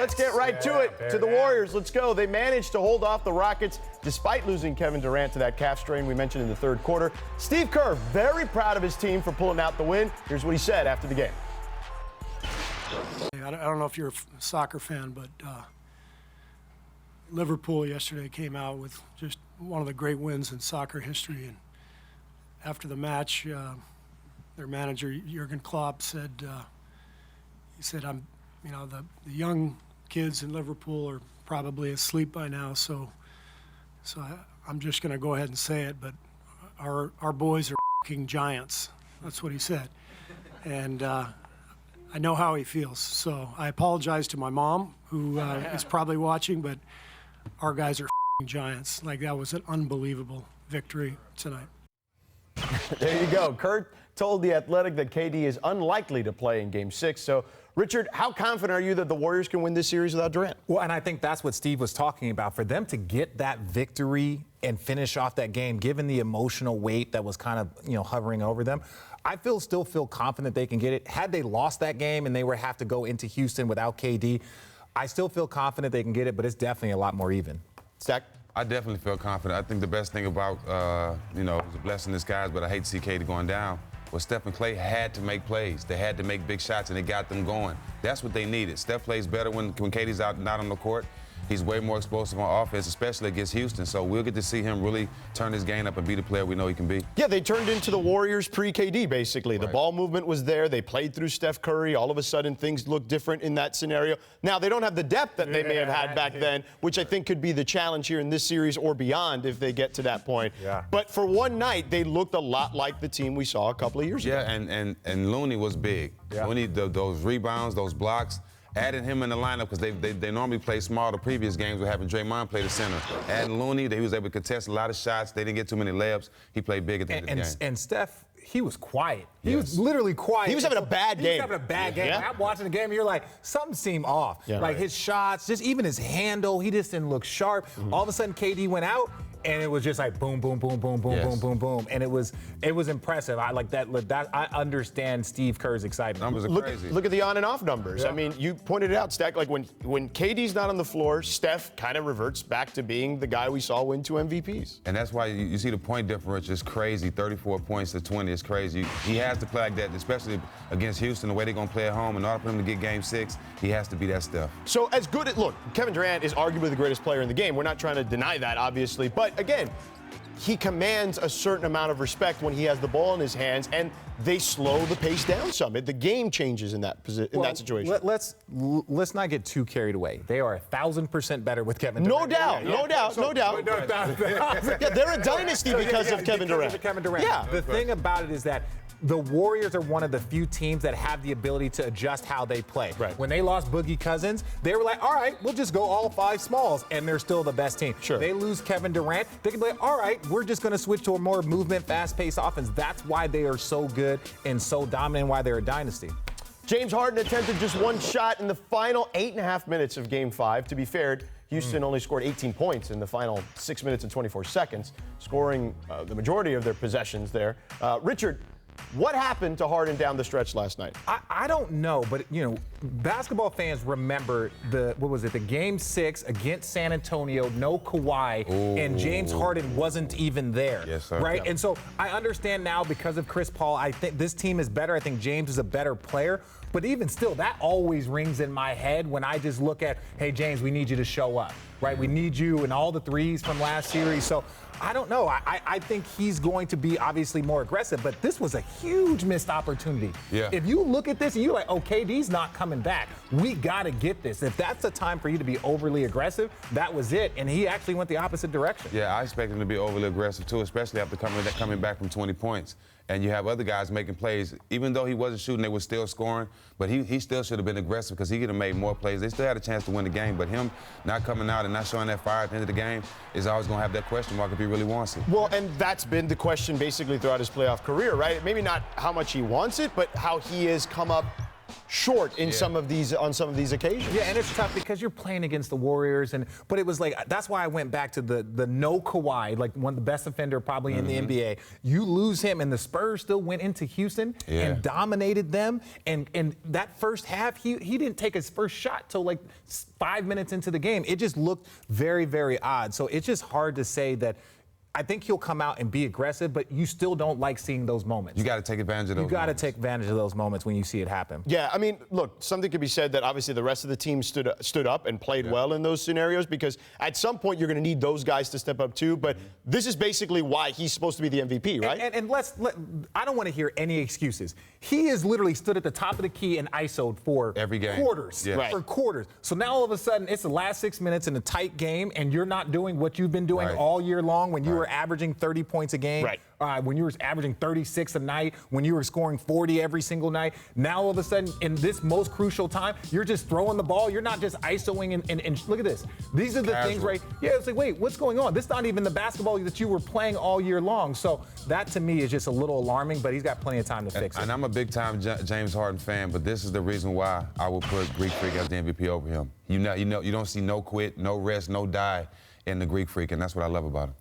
let's get right to it. To the Warriors, let's go. They managed to hold off the Rockets despite losing Kevin Durant to that calf strain we mentioned in the third quarter. Steve Kerr, very proud of his team for pulling out the win. Here's what he said after the game. I don't know if you're a soccer fan, but Liverpool yesterday came out with just one of the great wins in soccer history. And after the match, their manager, Jurgen Klopp, said, he said, the young kids in Liverpool are probably asleep by now, so I'm just going to go ahead and say it, but our boys are f***ing giants. That's what he said. And I know how he feels, so I apologize to my mom, who is probably watching, but our guys are f***ing giants. Like, that was an unbelievable victory tonight. There you go. Kurt told The Athletic that KD is unlikely to play in Game 6. So, Richard, how confident are you that the Warriors can win this series without Durant? Well, and I think that's what Steve was talking about. For them to get that victory and finish off that game, given the emotional weight that was kind of, hovering over them, I still feel confident they can get it. Had they lost that game and they would have to go into Houston without KD, I still feel confident they can get it, but it's definitely a lot more even. Stack? I definitely feel confident. I think the best thing about, it was a blessing in disguise, but I hate to see KD going down, was Steph and Clay had to make plays. They had to make big shots, and they got them going. That's what they needed. Steph plays better when KD's not on the court. He's way more explosive on offense, especially against Houston. So we'll get to see him really turn his game up and be the player we know he can be. Yeah, they turned into the Warriors pre-KD, basically. Right. The ball movement was there. They played through Steph Curry. All of a sudden, things look different in that scenario. Now, they don't have the depth that they may have had back then, which I think could be the challenge here in this series or beyond if they get to that point. Yeah. But for one night, they looked a lot like the team we saw a couple of years ago. Yeah, and Looney was big. Yeah. Looney, those rebounds, those blocks. Adding him in the lineup because they normally play small the previous games with having Draymond play the center. Adding Looney, he was able to contest a lot of shots. They didn't get too many layups. He played big at the end of the game. And Steph, he was quiet. He was literally quiet. He was having a bad game. He was having a bad game. Yeah. I'm watching the game, and you're like, something seemed off. Yeah, like his shots, just even his handle, he just didn't look sharp. Mm-hmm. All of a sudden, KD went out, and it was just like boom, boom, boom, boom, boom, boom, boom, boom, and it was impressive. I like that. I understand Steve Kerr's excitement. Numbers are crazy. Look at the on and off numbers. Yeah. I mean, you pointed it out, Stack. Like when KD's not on the floor, Steph kind of reverts back to being the guy we saw win 2 MVPs. And that's why you see the point differential is crazy. 34 points to 20 is crazy. He has to play like that, especially against Houston, the way they're gonna play at home. In order for him to get Game 6, he has to be that Steph. So as good as look, Kevin Durant is arguably the greatest player in the game. We're not trying to deny that, obviously, but again, he commands a certain amount of respect when he has the ball in his hands, and they slow the pace down some. The game changes in that that situation. Let's not get too carried away. They are 1,000% better with Kevin Durant. No doubt. Yeah, they're a dynasty because of Kevin Durant. Yeah. The thing about it is that the Warriors are one of the few teams that have the ability to adjust how they play. Right. When they lost Boogie Cousins, they were like, all right, we'll just go all 5 smalls, and they're still the best team. Sure. They lose Kevin Durant, they can be like, all right, we're just going to switch to a more movement, fast-paced offense. That's why they are so good and so dominant, why they're a dynasty. James Harden attempted just 1 shot in the final 8.5 minutes of Game 5. To be fair, Houston only scored 18 points in the final 6 minutes and 24 seconds, scoring the majority of their possessions there. Richard, what happened to Harden down the stretch last night? I don't know, but, basketball fans remember the Game 6 against San Antonio, no Kawhi, and James Harden wasn't even there. Yes, sir. Right? Yeah. And so I understand now because of Chris Paul, I think this team is better. I think James is a better player. But even still, that always rings in my head when I just look at, hey, James, we need you to show up, right? We need you and all the threes from last series. So I don't know. I think he's going to be obviously more aggressive, but this was a huge missed opportunity. Yeah. If you look at this and you're like, oh, KD's not coming back. We got to get this. If that's the time for you to be overly aggressive, that was it. And he actually went the opposite direction. Yeah, I expect him to be overly aggressive, too, especially after coming back from 20 points. And you have other guys making plays. Even though he wasn't shooting, they were still scoring. But he still should have been aggressive because he could have made more plays. They still had a chance to win the game. But him not coming out and not showing that fire at the end of the game is always going to have that question mark if he really wants it. Well, and that's been the question basically throughout his playoff career, right? Maybe not how much he wants it, but how he has come up short in some of these occasions. Yeah, and it's tough because you're playing against the Warriors, but it was like that's why I went back to the no Kawhi, like one of the best defender probably in the NBA. You lose him, and the Spurs still went into Houston and dominated them. And that first half, he didn't take his first shot till like 5 minutes into the game. It just looked very, very odd. So it's just hard to say that. I think he'll come out and be aggressive, but you still don't like seeing those moments. You got to take advantage of those. You got to take advantage of those moments when you see it happen. Yeah, I mean, look, something could be said that obviously the rest of the team stood up and played well in those scenarios, because at some point you're going to need those guys to step up too. But this is basically why he's supposed to be the MVP, right? And I don't want to hear any excuses. He has literally stood at the top of the key and ISO'd for every game. Quarters. Yeah. Right. For quarters. So now all of a sudden it's the last 6 minutes in a tight game, and you're not doing what you've been doing all year long when you were averaging 30 points a game, when you were averaging 36 a night, when you were scoring 40 every single night. Now all of a sudden, in this most crucial time, you're just throwing the ball. You're not just ISOing and look at this. These are the things, right? Yeah, it's like, wait, what's going on? This is not even the basketball that you were playing all year long. So that to me is just a little alarming, but he's got plenty of time to fix it. And I'm a big-time James Harden fan, but this is the reason why I would put Greek Freak as the MVP over him. You don't see no quit, no rest, no die in the Greek Freak, and that's what I love about him.